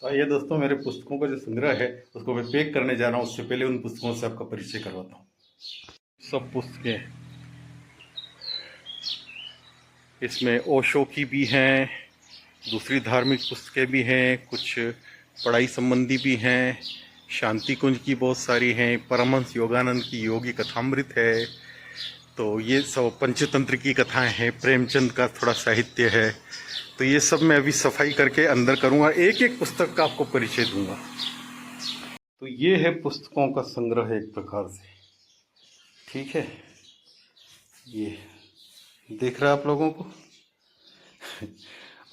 तो ये दोस्तों, मेरे पुस्तकों का जो संग्रह है उसको मैं पैक करने जा रहा हूँ। उससे पहले उन पुस्तकों से आपका परिचय करवाता हूँ। सब पुस्तकें इसमें ओशो की भी हैं, दूसरी धार्मिक पुस्तकें भी हैं, कुछ पढ़ाई संबंधी भी हैं, शांति कुंज की बहुत सारी हैं, परमहंस योगानंद की योगी कथामृत है। तो ये सब पंचतंत्र की कथाएं हैं, प्रेमचंद का थोड़ा साहित्य है। तो ये सब मैं अभी सफाई करके अंदर करूँगा, एक एक पुस्तक का आपको परिचय दूंगा। तो ये है पुस्तकों का संग्रह एक प्रकार से, ठीक है। ये देख रहा है आप लोगों को।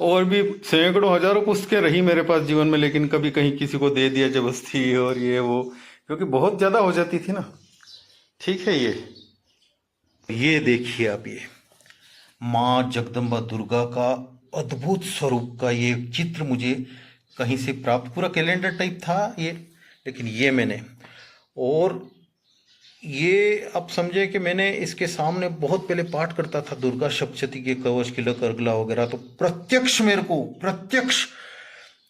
और भी सैकड़ों हजारों पुस्तकें रही मेरे पास जीवन में, लेकिन कभी कहीं किसी को दे दिया जबरदस्ती और ये वो, क्योंकि बहुत ज़्यादा हो जाती थी ना। ठीक है। ये देखिए आप, ये माँ जगदम्बा दुर्गा का अद्भुत स्वरूप का ये चित्र मुझे कहीं से प्राप्त, पूरा कैलेंडर टाइप था ये, लेकिन ये मैंने, और ये आप समझे कि मैंने इसके सामने बहुत पहले पाठ करता था दुर्गा सप्तशती के कवच तिलक अर्गला वगैरह, तो प्रत्यक्ष मेरे को प्रत्यक्ष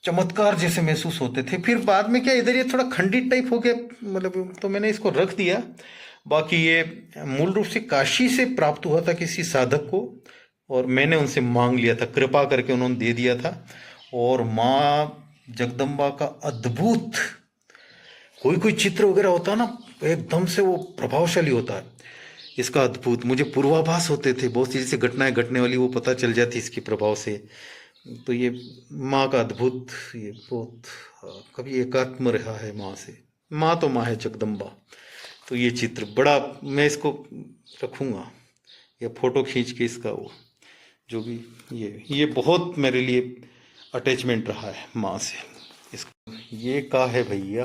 चमत्कार जैसे महसूस होते थे। फिर बाद में क्या इधर ये थोड़ा खंडित टाइप हो गया, मतलब तो मैंने इसको रख दिया। बाकी ये मूल रूप से काशी से प्राप्त हुआ था किसी साधक को, और मैंने उनसे मांग लिया था, कृपा करके उन्होंने दे दिया था। और माँ जगदम्बा का अद्भुत कोई कोई चित्र वगैरह होता है ना, एकदम से वो प्रभावशाली होता है। इसका अद्भुत, मुझे पूर्वाभास होते थे बहुत सी जैसे घटनाएं घटने वाली, वो पता चल जाती इसके प्रभाव से। तो ये माँ का अद्भुत, ये बहुत कभी एकात्म रहा है माँ से। माँ तो माँ है जगदम्बा। तो ये चित्र बड़ा, मैं इसको रखूँगा या फोटो खींच के इसका, वो जो भी, ये बहुत मेरे लिए अटैचमेंट रहा है माँ से। इसका ये का है भैया,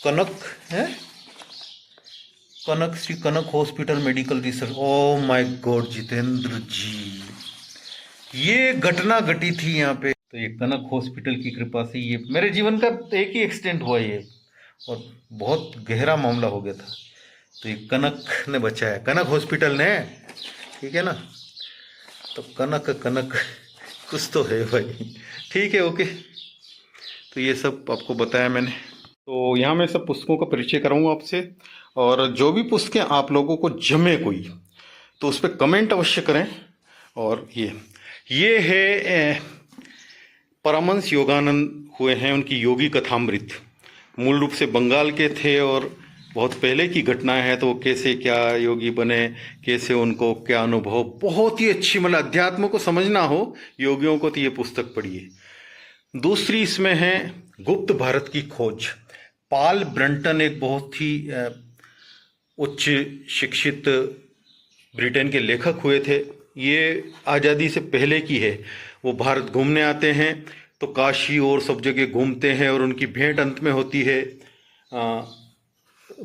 कनक है, Kanak, Shri Kanak hospital medical research. Oh my god Jitendra ji, ये घटना घटी थी यहाँ पे। तो ये कनक हॉस्पिटल की कृपा से, ये मेरे जीवन का एक ही एक्सीडेंट हुआ ये, और बहुत गहरा मामला हो गया था। तो ये कनक ने बचाया, कनक हॉस्पिटल ने, ठीक है ना। तो कनक कनक कुछ तो है भाई, ठीक है, ओके। तो ये सब आपको बताया मैंने। तो यहाँ मैं सब पुस्तकों का परिचय कराऊंगा आपसे, और जो भी पुस्तकें आप लोगों को जमे कोई, तो उस पर कमेंट अवश्य करें। और ये है परमहंस योगानंद हुए हैं, उनकी योगी कथामृत। मूल रूप से बंगाल के थे और बहुत पहले की घटनाएं हैं। तो वो कैसे क्या योगी बने, कैसे उनको क्या अनुभव, बहुत ही अच्छी, मतलब अध्यात्म को समझना हो योगियों को तो ये पुस्तक पढ़िए। दूसरी इसमें है गुप्त भारत की खोज। पॉल ब्रंटन एक बहुत ही उच्च शिक्षित ब्रिटेन के लेखक हुए थे। ये आज़ादी से पहले की है। वो भारत घूमने आते हैं, तो काशी और सब जगह घूमते हैं, और उनकी भेंट अंत में होती है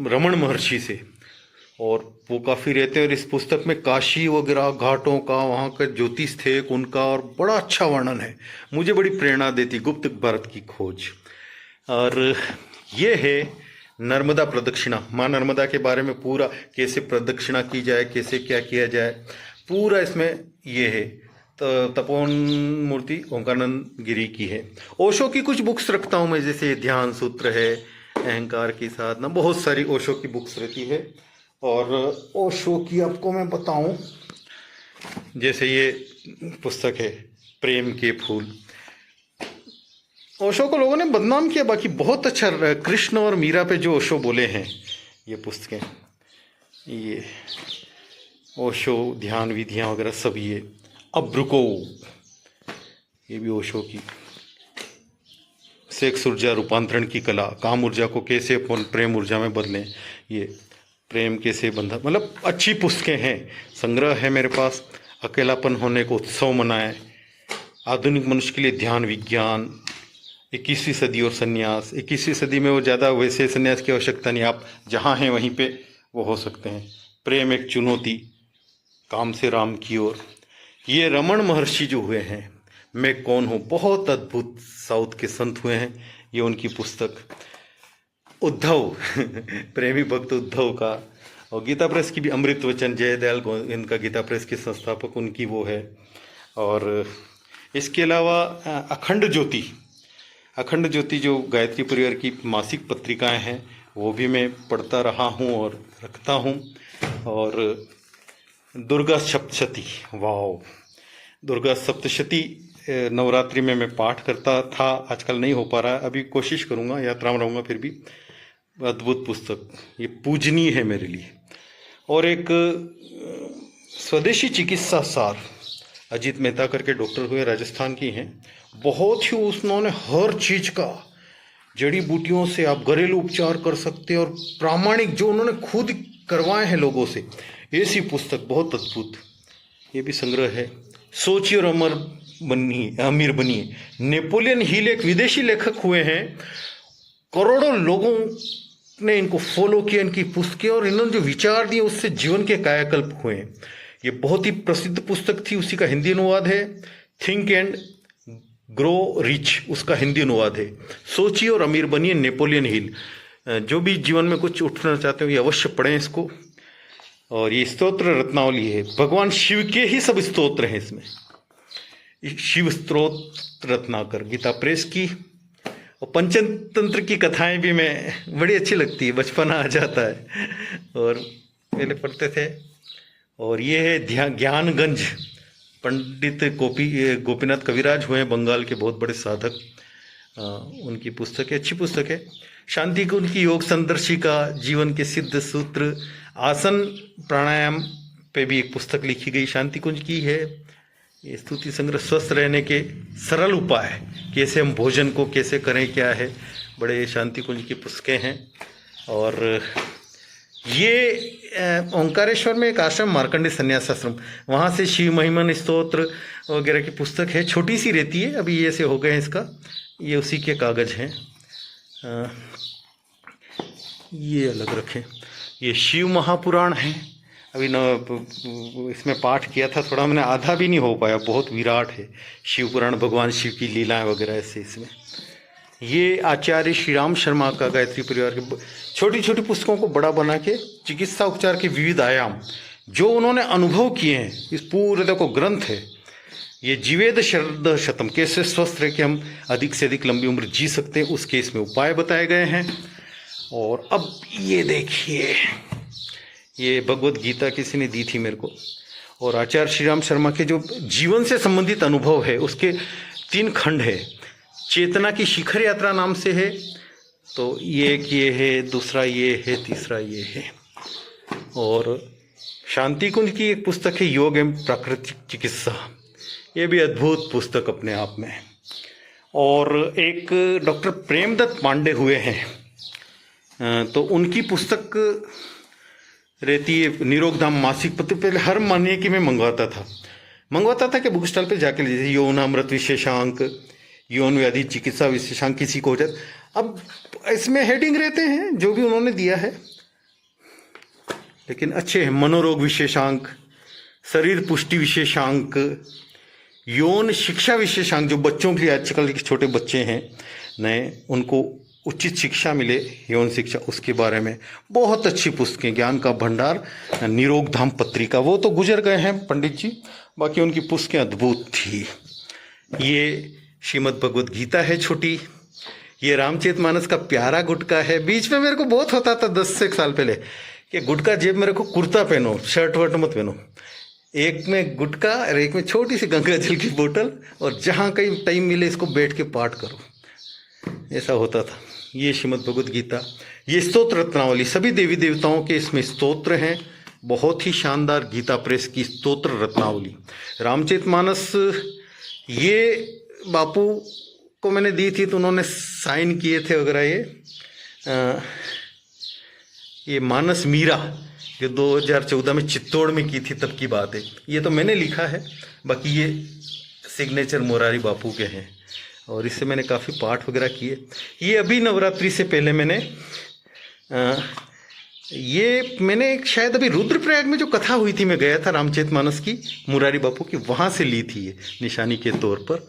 रमण महर्षि से, और वो काफ़ी रहते हैं। और इस पुस्तक में काशी वगैरह घाटों का, वहाँ का ज्योतिष थे उनका, और बड़ा अच्छा वर्णन है, मुझे बड़ी प्रेरणा देती गुप्त भारत की खोज। और ये है नर्मदा प्रदक्षिणा, माँ नर्मदा के बारे में पूरा, कैसे प्रदक्षिणा की जाए, कैसे क्या किया जाए, पूरा इसमें ये है। तो तपोवन मूर्ति ओंकारानंद गिरी की है। ओशो की कुछ बुक्स रखता हूँ मैं, जैसे ध्यान सूत्र है, अहंकार की साधना, बहुत सारी ओशो की बुक्स रहती है। और ओशो की आपको मैं बताऊं, जैसे ये पुस्तक है प्रेम के फूल। ओशो को लोगों ने बदनाम किया, बाकी बहुत अच्छा, कृष्ण और मीरा पे जो ओशो बोले हैं ये पुस्तकें, ये ओशो ध्यान विधियाँ वगैरह सब। ये अब्रुको, ये भी ओशो की। सेक्स ऊर्जा रूपांतरण की कला, काम ऊर्जा को कैसे अपन प्रेम ऊर्जा में बदलें, ये प्रेम कैसे बंधा, मतलब अच्छी पुस्तकें हैं। संग्रह है मेरे पास। अकेलापन होने को उत्सव मनाएं, आधुनिक मनुष्य के लिए ध्यान विज्ञान, 21वीं सदी और संन्यास। 21वीं सदी में वो ज़्यादा वैसे संन्यास की आवश्यकता नहीं, आप जहाँ हैं वहीं पे वो हो सकते हैं। प्रेम एक चुनौती, काम से राम की ओर। ये रमण महर्षि जो हुए हैं, मैं कौन हूँ, बहुत अद्भुत साउथ के संत हुए हैं, ये उनकी पुस्तक। उद्धव प्रेमी भक्त उद्धव का, और गीता प्रेस की भी अमृत वचन, जयदयाल इनका गीता प्रेस के संस्थापक, उनकी वो है। और इसके अलावा अखंड ज्योति जो गायत्री परिवार की मासिक पत्रिकाएं हैं वो भी मैं पढ़ता रहा हूँ और रखता हूँ। और दुर्गा सप्तशती, वाह, दुर्गा सप्तशती नवरात्रि में मैं पाठ करता था, आजकल नहीं हो पा रहा है, अभी कोशिश करूँगा, यात्रा में रहूँगा फिर भी। अद्भुत पुस्तक, ये पूजनीय है मेरे लिए। और एक स्वदेशी चिकित्सा सार, अजीत मेहता करके डॉक्टर हुए, राजस्थान की हैं, बहुत ही उन्होंने हर चीज़ का, जड़ी बूटियों से आप घरेलू उपचार कर सकते हैं और प्रामाणिक जो उन्होंने खुद करवाए हैं लोगों से, ऐसी पुस्तक बहुत अद्भुत। ये भी संग्रह है। सोचिए और अमीर बनिए। नेपोलियन हिल एक विदेशी लेखक हुए हैं, करोड़ों लोगों ने इनको फॉलो किया, इनकी पुस्तकें, और इन्होंने जो विचार दिए उससे जीवन के कायाकल्प हुए हैं। ये बहुत ही प्रसिद्ध पुस्तक थी, उसी का हिंदी अनुवाद है। थिंक एंड ग्रो रिच, उसका हिंदी अनुवाद है। सोचिए और अमीर बनिए, नेपोलियन हिल। जो भी जीवन में कुछ उठना चाहते हो ये अवश्य पढ़ें इसको। और ये स्तोत्र रत्नावली है, भगवान शिव के ही सब स्तोत्र हैं इसमें। शिव स्तोत्र रत्नाकर, गीता प्रेस की। और पंचतंत्र की कथाएं भी मैं बड़ी अच्छी लगती है, बचपना आ जाता है और पहले पढ़ते थे। और ये है ज्ञानगंज, पंडित गोपीनाथ कविराज हुए हैं, बंगाल के बहुत बड़े साधक, उनकी पुस्तक है, अच्छी पुस्तक है। शांति कुंज की योग संदर्शिका, जीवन के सिद्ध सूत्र, आसन प्राणायाम पे भी एक पुस्तक लिखी गई, शांति कुंज की है। ये स्तुति संग्रह, स्वस्थ रहने के सरल उपाय, कैसे हम भोजन को कैसे करें, क्या है, बड़े शांति कुंज की पुस्तकें हैं। और ये ओंकारेश्वर में एक आश्रम, मार्कंडेय संन्यास आश्रम, वहाँ से शिव महिमन स्तोत्र वगैरह की पुस्तक है, छोटी सी रहती है, अभी ये से हो गए हैं इसका, ये उसी के कागज हैं। ये अलग रखें। ये शिव महापुराण है, अभी न इसमें पाठ किया था थोड़ा, मैंने आधा भी नहीं हो पाया, बहुत विराट है शिव पुराण, भगवान शिव की लीलाएं वगैरह ऐसे इसमें। ये आचार्य श्री राम शर्मा का गायत्री परिवार की छोटी छोटी पुस्तकों को बड़ा बना के चिकित्सा उपचार के विविध आयाम जो उन्होंने अनुभव किए हैं, इस पूरे देखो ग्रंथ है। ये जीवेद शरद शतम, कैसे स्वस्थ रह के हम अधिक से अधिक लंबी उम्र जी सकते हैं, उसके इसमें उपाय बताए गए हैं। और अब ये देखिए, ये भगवत गीता किसी ने दी थी मेरे को, और आचार्य श्री राम शर्मा के जो जीवन से संबंधित अनुभव है उसके 3 खंड है। चेतना की शिखर यात्रा नाम से है, तो ये एक ये है, दूसरा ये है, तीसरा ये है। और शांति कुंज की एक पुस्तक है, योग एवं प्राकृतिक चिकित्सा, ये भी अद्भुत पुस्तक अपने आप में। और एक डॉक्टर प्रेमदत्त पांडे हुए हैं, तो उनकी पुस्तक रहती है निरोगधाम मासिक पत्र, पहले हर महीने की मैं मंगवाता था कि बुक स्टॉल पे जाके लीजिए, यौन अमृत विशेषांक, यौन व्याधि चिकित्सा विशेषांक किसी को हो जाए। अब इसमें हेडिंग रहते हैं जो भी उन्होंने दिया है, लेकिन अच्छे हैं। मनोरोग विशेषांक, शरीर पुष्टि विशेषांक, यौन शिक्षा विशेषांक, जो बच्चों के लिए आजकल के छोटे बच्चे हैं नए, उनको उचित शिक्षा मिले, यौन शिक्षा, उसके बारे में बहुत अच्छी पुस्तकें। ज्ञान का भंडार, निरोगधाम पत्रिका, वो तो गुजर गए हैं पंडित जी, बाकी उनकी पुस्तकें अद्भुत थी। ये श्रीमद् भगवत गीता है छोटी। ये रामचरितमानस का प्यारा गुटका है। बीच में मेरे को बहुत होता था 10 से 1 साल पहले कि गुटका जेब मेरे को, कुर्ता पहनो, शर्ट वर्ट मत पहनो, एक में गुटका और एक में छोटी सी गंगा जल की बोतल, और जहाँ कहीं टाइम मिले इसको बैठ के पाठ करो, ऐसा होता था। ये श्रीमद् भगवत गीता, ये स्तोत्र रत्नावली, सभी देवी देवताओं के इसमें स्तोत्र हैं, बहुत ही शानदार गीता प्रेस की स्तोत्र रत्नावली। रामचरितमानस ये बापू को मैंने दी थी, तो उन्होंने साइन किए थे वगैरह। ये मानस मीरा जो 2014 में चित्तौड़ में की थी, तब की बात है। ये तो मैंने लिखा है, बाकी ये सिग्नेचर मोरारी बापू के हैं, और इससे मैंने काफ़ी पाठ वगैरह किए। ये अभी नवरात्रि से पहले मैंने शायद अभी रुद्रप्रयाग में जो कथा हुई थी, मैं गया था रामचरितमानस की, मुरारी बापू की, वहाँ से ली थी ये निशानी के तौर पर।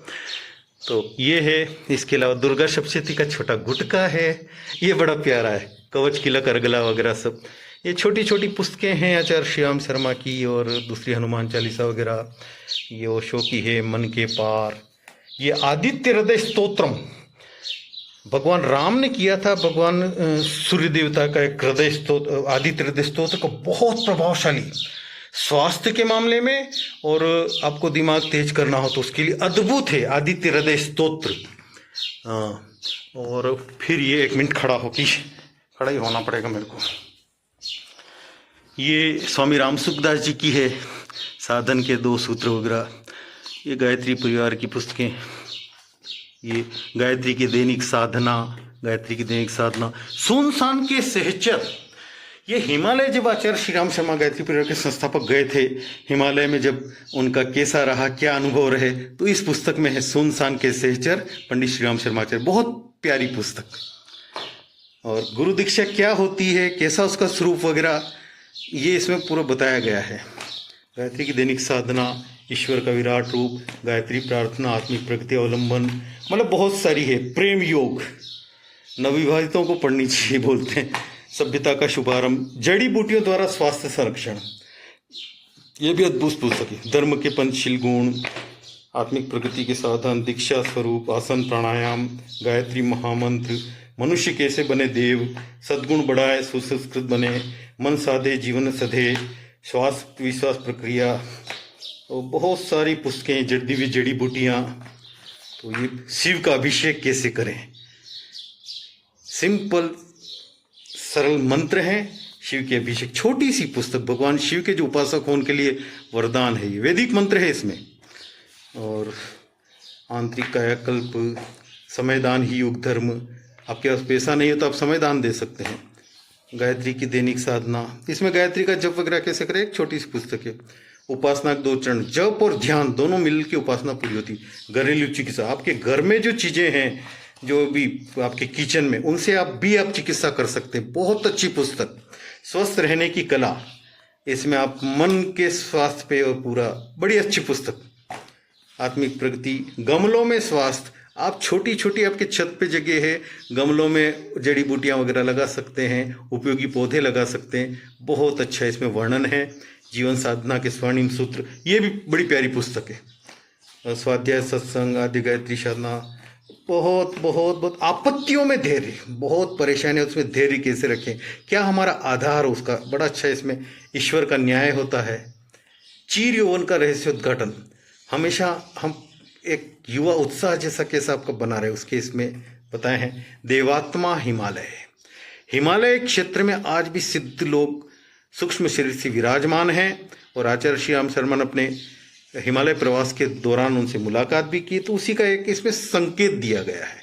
तो ये है। इसके अलावा दुर्गा सप्तशती का छोटा गुटका है, ये बड़ा प्यारा है, कवच किलक अर्गला वगैरह सब। ये छोटी छोटी पुस्तकें हैं आचार्य श्री राम शर्मा की, और दूसरी हनुमान चालीसा वगैरह। ये ओशो की है, मन के पार, ये आदित्य हृदय स्तोत्रम भगवान राम ने किया था। भगवान सूर्य देवता का एक हृदय स्तोत्र, आदित्य हृदय स्तोत्र का बहुत प्रभावशाली, स्वास्थ्य के मामले में और आपको दिमाग तेज करना हो तो उसके लिए अद्भुत है आदित्य हृदय स्तोत्र। और फिर ये 1 मिनट खड़ा ही होना पड़ेगा मेरे को। ये स्वामी राम सुखदास जी की है, साधन के 2 सूत्र वगैरह। ये गायत्री परिवार की पुस्तकें, ये गायत्री की दैनिक साधना, सुनसान के सहचर। ये हिमालय जब आचार्य श्री राम शर्मा गायत्री परिवार के संस्थापक गए थे हिमालय में, जब उनका कैसा रहा, क्या अनुभव रहे, तो इस पुस्तक में है सुनसान के सहचर पंडित श्री राम शर्मा आचार्य। बहुत प्यारी पुस्तक। और गुरु दीक्षा क्या होती है, कैसा उसका स्वरूप वगैरह, ये इसमें पूरा बताया गया है। गायत्री की दैनिक साधना, ईश्वर का विराट रूप, गायत्री प्रार्थना, आत्मिक प्रगति अवलंबन, मतलब बहुत सारी है। प्रेम योग, नवविवाहितों को पढ़नी चाहिए बोलते हैं। सभ्यता का शुभारंभ, जड़ी बूटियों द्वारा स्वास्थ्य संरक्षण, ये भी अद्भुत पुस्तक है। धर्म के पंचशील गुण, आत्मिक प्रगति के साधन, दीक्षा स्वरूप, आसन प्राणायाम, गायत्री महामंत्र, मनुष्य कैसे बने देव, सद्गुण बढ़ाए सुसंस्कृत बने, मन साधे जीवन सधे, श्वास विश्वास प्रक्रिया, और बहुत सारी पुस्तकें, दिव्य जड़ी बूटियाँ। तो ये शिव का अभिषेक कैसे करें, सिंपल सरल मंत्र हैं शिव के अभिषेक। छोटी सी पुस्तक, भगवान शिव के जो उपासक हो उनके लिए वरदान है। ये वैदिक मंत्र है इसमें। और आंतरिक कायाकल्प, समयदान ही योग धर्म, आपके पास पैसा नहीं हो तो आप समयदान दे सकते हैं। गायत्री की दैनिक साधना, इसमें गायत्री का जप वगैरह कैसे करें, एक छोटी सी पुस्तक है। उपासना के 2 चरण, जप और ध्यान दोनों मिलकर उपासना पूरी होती। घरेलू चिकित्सा, आपके घर में जो चीजें हैं, जो भी आपके किचन में, उनसे आप चिकित्सा कर सकते हैं। बहुत अच्छी पुस्तक। स्वस्थ रहने की कला, इसमें आप मन के स्वास्थ्य पे, और पूरा बड़ी अच्छी पुस्तक। आत्मिक प्रगति, गमलों में स्वास्थ्य, आप छोटी छोटी आपके छत पे जगह है, गमलों में जड़ी बूटियां वगैरह लगा सकते हैं, उपयोगी पौधे लगा सकते हैं। बहुत अच्छा इसमें वर्णन है। जीवन साधना के स्वर्णिम सूत्र, ये भी बड़ी प्यारी पुस्तक है। स्वाध्याय, सत्संग आदि, गायत्री साधना, बहुत बहुत बहुत। आपत्तियों में धैर्य, बहुत परेशानी है, उसमें धैर्य कैसे रखें, क्या हमारा आधार, उसका बड़ा अच्छा इसमें ईश्वर का न्याय होता है। चीर यौवन का रहस्योद्घाटन, हमेशा हम एक युवा उत्साह जैसा कैसा आपका बना रहे, उसके इसमें बताए हैं। देवात्मा हिमालय क्षेत्र में आज भी सिद्ध लोग सूक्ष्म शरीर से विराजमान हैं। और आचार्य श्री राम शर्मा ने अपने हिमालय प्रवास के दौरान उनसे मुलाकात भी की, तो उसी का एक इसमें संकेत दिया गया है।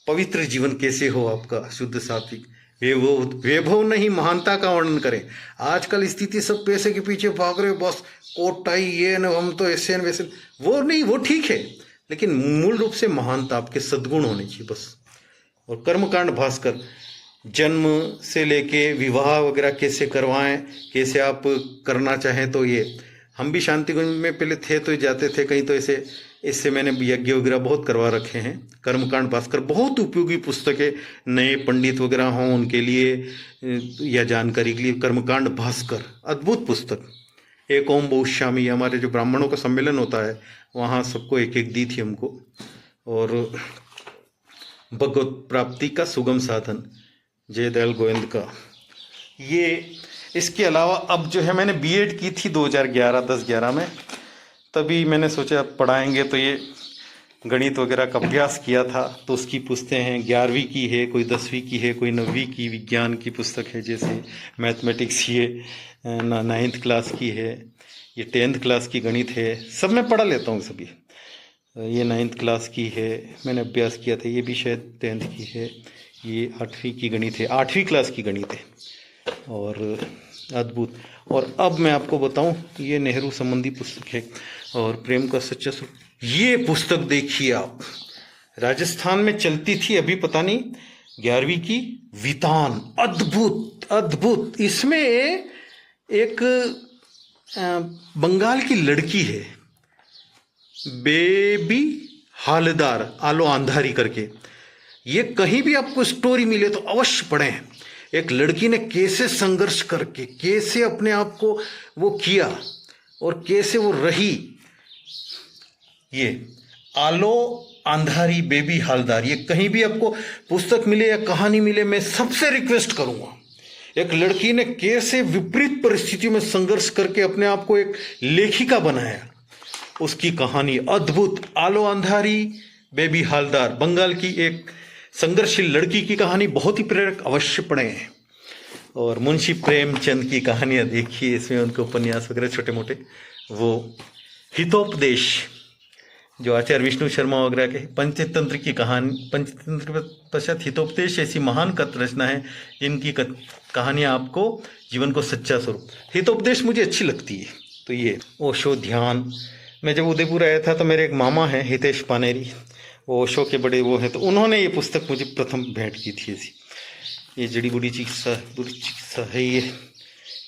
पवित्र जीवन कैसे हो आपका, शुद्ध सात्विक, वैभव नहीं महानता का वर्णन करें। आजकल स्थिति सब पैसे के पीछे भाग रहे, बस कोट टाई ये न, हम तो ऐसे न वैसे, वो नहीं, वो ठीक है, लेकिन मूल रूप से महानता, आपके सद्गुण होने चाहिए बस। और कर्मकांड भास्कर, जन्म से लेके विवाह वगैरह कैसे करवाएं, कैसे आप करना चाहें, तो ये हम भी शांतिकुंज में पहले थे तो जाते थे कहीं, तो ऐसे इससे मैंने यज्ञ वगैरह बहुत करवा रखे हैं। कर्मकांड भास्कर बहुत उपयोगी पुस्तक है, नए पंडित वगैरह हों उनके लिए या जानकारी के लिए। कर्मकांड भास्कर अद्भुत पुस्तक। एक ओम बहुश्यामी, हमारे जो ब्राह्मणों का सम्मेलन होता है वहाँ सबको एक एक दी थी हमको। और भगवत प्राप्ति का सुगम साधन, जयदयाल गोविंद का। ये इसके अलावा अब जो है, मैंने बीएड की थी 2011-10-11 में, तभी मैंने सोचा पढ़ाएंगे, तो ये गणित वगैरह का अभ्यास किया था, तो उसकी पुस्तकें हैं। 11वीं की है, कोई 10वीं की है, कोई 9वीं की विज्ञान की पुस्तक है, जैसे मैथमेटिक्स, ये 9th क्लास की है, ये 10th क्लास की गणित है, सब मैं पढ़ा लेता हूँ सभी। ये 9th क्लास की है, मैंने अभ्यास किया था, ये भी शायद 10th की है। ये 8वीं की गणित है, 8वीं क्लास की गणित है, और अद्भुत। और अब मैं आपको बताऊं, ये नेहरू संबंधी पुस्तक है, और प्रेम का सच्चा स्वरूप। ये पुस्तक देखिए आप, राजस्थान में चलती थी, अभी पता नहीं, 11वीं की, वितान, अद्भुत अद्भुत। इसमें एक बंगाल की लड़की है, बेबी हालदार आलो अंधारी करके, ये कहीं भी आपको स्टोरी मिले तो अवश्य पढ़ें। एक लड़की ने कैसे संघर्ष करके, कैसे अपने आप को वो किया, और कैसे वो रही। ये आलो अंधारी बेबी हालदार। ये कहीं भी आपको पुस्तक मिले या कहानी मिले, मैं सबसे रिक्वेस्ट करूंगा, एक लड़की ने कैसे विपरीत परिस्थितियों में संघर्ष करके अपने आप को एक लेखिका बनाया, उसकी कहानी अद्भुत। आलो अंधारी बेबी हालदार, बंगाल की एक संघर्षशील लड़की की कहानी, बहुत ही प्रेरक, अवश्य पढ़ें। और मुंशी प्रेमचंद की कहानियां देखिए, इसमें उनके उपन्यास वगैरह छोटे मोटे। वो हितोपदेश जो आचार्य विष्णु शर्मा वगैरह के, पंचतंत्र की कहानी, पंचतंत्र के पश्चात हितोपदेश ऐसी महान कथा रचना है जिनकी कहानियां आपको जीवन को सच्चा स्वरूप। हितोपदेश मुझे अच्छी लगती है। तो ये ओशो ध्यान, मैं जब उदयपुर आया था तो मेरे एक मामा हैं हितेश पानेरी, वो ओशो के बड़े वो हैं, तो उन्होंने ये पुस्तक मुझे प्रथम भेंट की थी ऐसी। ये जड़ी बूटी चिकित्सा है।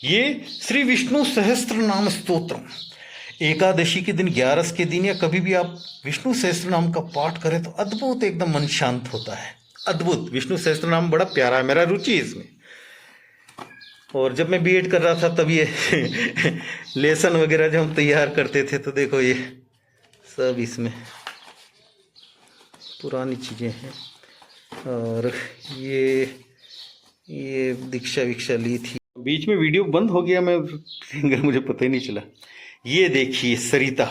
ये श्री विष्णु सहस्त्र नाम स्तोत्रम, एकादशी के दिन, 11 के दिन या कभी भी आप विष्णु सहस्त्र नाम का पाठ करें तो अद्भुत, एकदम मन शांत होता है। अद्भुत। विष्णु सहस्त्र नाम बड़ा प्यारा है, मेरा रुचि है इसमें। और जब मैं बीएड कर रहा था तब ये लेसन वगैरह जब हम तैयार करते थे तो देखो ये सब इसमें पुरानी चीज़ें हैं। और ये दीक्षा विक्षा ली थी, बीच में वीडियो बंद हो गया, मैं मुझे पता ही नहीं चला। ये देखिए सरिता,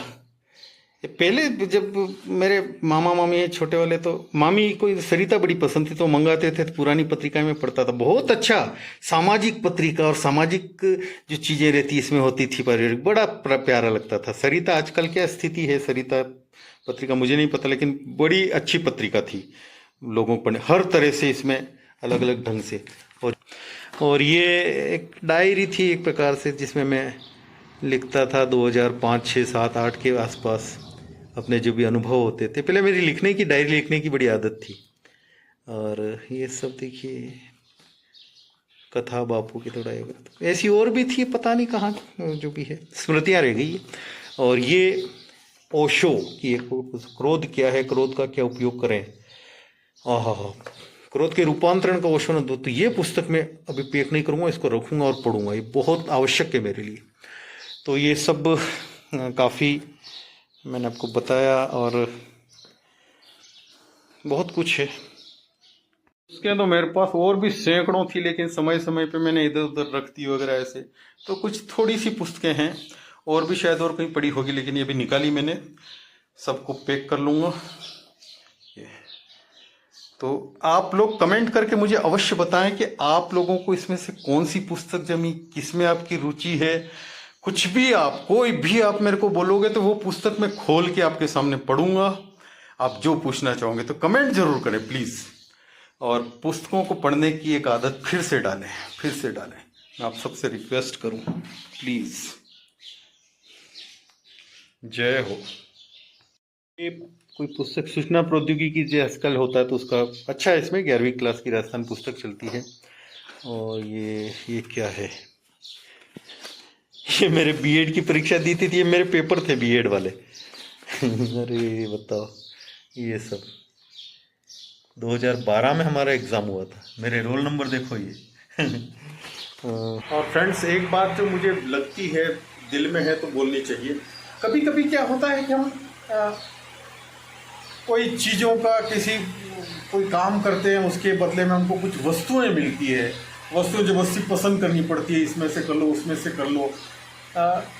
पहले जब मेरे मामा मामी है छोटे वाले, तो मामी को सरिता बड़ी पसंद थी तो मंगाते थे, तो पुरानी पत्रिका में पढ़ता था। बहुत अच्छा सामाजिक पत्रिका और सामाजिक जो चीज़ें रहती इसमें होती थी, पर बड़ा प्यारा लगता था। सरिता आजकल क्या स्थिति है सरिता पत्रिका मुझे नहीं पता, लेकिन बड़ी अच्छी पत्रिका थी, लोगों को हर तरह से इसमें अलग अलग ढंग से। और ये एक डायरी थी एक प्रकार से, जिसमें मैं लिखता था 2005, 6, 7, 8 के आसपास अपने जो भी अनुभव होते थे। पहले मेरी लिखने की, डायरी लिखने की बड़ी आदत थी। और ये सब देखिए कथा बापू की थोड़ा ऐसी और भी थी, पता नहीं कहाँ जो भी है, स्मृतियाँ रह गई। और ये ओशो की एक क्रोध क्या है, क्रोध का क्या उपयोग करें, क्रोध के रूपांतरण का ओशो ने दो। तो ये पुस्तक मैं अभी पैक नहीं करूँगा, इसको रखूँगा और पढ़ूँगा, ये बहुत आवश्यक है मेरे लिए। तो ये सब काफ़ी मैंने आपको बताया, और बहुत कुछ है उसके। तो मेरे पास और भी सैकड़ों थी, लेकिन समय समय पे मैंने इधर उधर रख दी वगैरह ऐसे। तो कुछ थोड़ी सी पुस्तकें हैं, और भी शायद और कहीं पड़ी होगी, लेकिन ये भी निकाली मैंने, सबको पैक कर लूँगा। तो आप लोग कमेंट करके मुझे अवश्य बताएं कि आप लोगों को इसमें से कौन सी पुस्तक जमी, किसमें आपकी रुचि है। कुछ भी आप, कोई भी आप मेरे को बोलोगे तो वो पुस्तक मैं खोल के आपके सामने पढ़ूंगा। आप जो पूछना चाहोगे तो कमेंट जरूर करें प्लीज़। और पुस्तकों को पढ़ने की एक आदत फिर से डालें, मैं आप सबसे रिक्वेस्ट करूं प्लीज़। जय हो। ये कोई पुस्तक सूचना प्रौद्योगिकी जो आजकल होता है तो उसका अच्छा है, इसमें 11वीं क्लास की राजस्थान पुस्तक चलती है। और ये क्या है, ये मेरे बीएड की परीक्षा दी थी, ये मेरे पेपर थे बीएड वाले। अरे बताओ, ये सब 2012 में हमारा एग्ज़ाम हुआ था, मेरे रोल नंबर देखो ये। और फ्रेंड्स, एक बात जो मुझे लगती है, दिल में है तो बोलनी चाहिए। कभी कभी क्या होता है कि हम कोई चीज़ों का कोई काम करते हैं, उसके बदले में हमको कुछ वस्तुएं मिलती है, वस्तुएं जबरदस्ती पसंद करनी पड़ती है, इसमें से कर लो, उसमें से कर लो।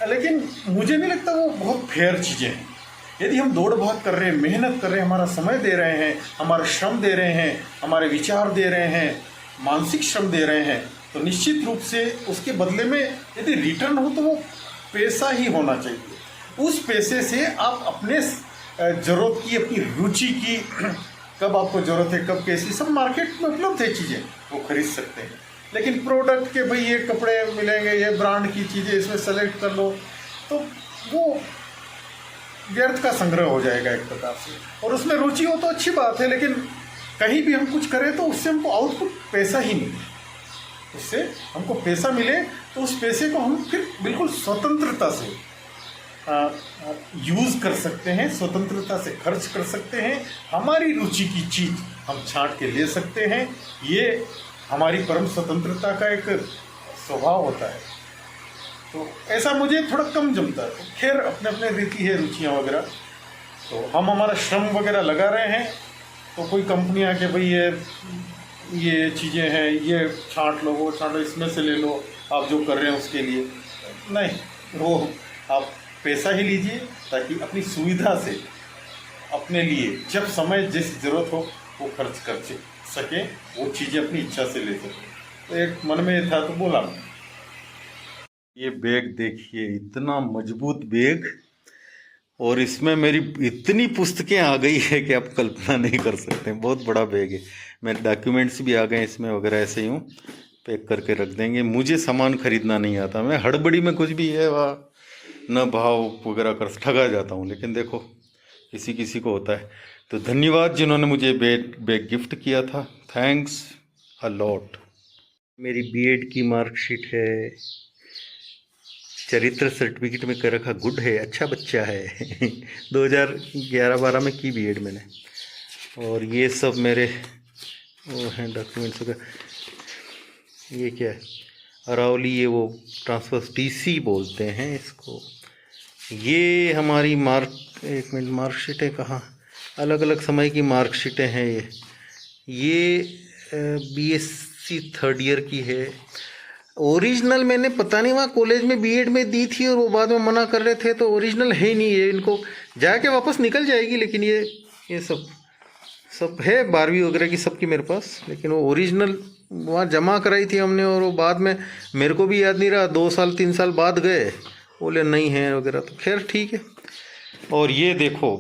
लेकिन मुझे नहीं लगता वो बहुत फेयर चीज़ें हैं। यदि हम दौड़ भाग कर रहे हैं, मेहनत कर रहे हैं, हमारा समय दे रहे हैं, हमारा श्रम दे रहे हैं, हमारे विचार दे रहे हैं, मानसिक श्रम दे रहे हैं, तो निश्चित रूप से उसके बदले में यदि रिटर्न हो तो वो पैसा ही होना चाहिए। उस पैसे से आप अपने ज़रूरत की, अपनी रुचि की, कब आपको ज़रूरत है, कब कैसी, सब मार्केट में उपलब्ध है चीज़ें, वो खरीद सकते हैं। लेकिन प्रोडक्ट के भाई ये कपड़े मिलेंगे, ये ब्रांड की चीज़ें इसमें सेलेक्ट कर लो, तो वो व्यर्थ का संग्रह हो जाएगा एक प्रकार से। और उसमें रुचि हो तो अच्छी बात है, लेकिन कहीं भी हम कुछ करें तो उससे हमको आउटपुट पैसा ही मिले, उससे हमको पैसा मिले तो उस पैसे को हम फिर बिल्कुल स्वतंत्रता से यूज़ कर सकते हैं, स्वतंत्रता से खर्च कर सकते हैं, हमारी रुचि की चीज़ हम छांट के ले सकते हैं। ये हमारी परम स्वतंत्रता का एक स्वभाव होता है। तो ऐसा मुझे थोड़ा कम जमता है। तो खैर, अपने अपने रीति है, रुचियाँ वगैरह। तो हम हमारा श्रम वगैरह लगा रहे हैं, तो कोई कंपनियां के भाई ये चीज़ें हैं, ये छांट लो, वो छांट लो, इसमें से ले लो, आप जो कर रहे हैं उसके लिए नहीं, वो आप पैसा ही लीजिए ताकि अपनी सुविधा से अपने लिए जब समय जिस ज़रूरत हो वो खर्च कर सके, वो चीज़ें अपनी इच्छा से ले सके। तो एक मन में था तो बोला। ये बैग देखिए, इतना मजबूत बैग, और इसमें मेरी इतनी पुस्तकें आ गई है कि आप कल्पना नहीं कर सकते। बहुत बड़ा बैग है, मेरे डॉक्यूमेंट्स भी आ गए इसमें वगैरह, ऐसे ही हूँ पैक करके रख देंगे। मुझे सामान खरीदना नहीं आता, मैं हड़बड़ी में कुछ भी है वह न भाव वगैरह कर ठगा जाता हूँ, लेकिन देखो किसी किसी को होता है। तो धन्यवाद जिन्होंने मुझे बैग गिफ्ट किया था, थैंक्स अ लॉट। मेरी बीएड की मार्कशीट है, चरित्र सर्टिफिकेट में कर रखा गुड है, अच्छा बच्चा है 2011-12 में की बीएड मैंने। और ये सब मेरे वो हैं डॉक्यूमेंट्स वगैरह। ये क्या है, अरावली, ये वो ट्रांसफर टीसी बोलते हैं इसको। ये हमारी मार्कशीटें कहाँ, अलग अलग समय की मार्कशीटें हैं। ये बीएससी 3rd ईयर की है। ओरिजिनल मैंने पता नहीं वहाँ कॉलेज में बीएड में दी थी और वो बाद में मना कर रहे थे, तो ओरिजिनल है ही नहीं है, इनको जाके वापस निकल जाएगी। लेकिन ये सब है 12वीं वगैरह की सबकी मेरे पास, लेकिन वो ओरिजिनल वहाँ जमा कराई थी हमने, और वो बाद में मेरे को भी याद नहीं रहा, 2 साल 3 साल बाद गए, बोले नहीं है वगैरह, तो खैर ठीक है। और ये देखो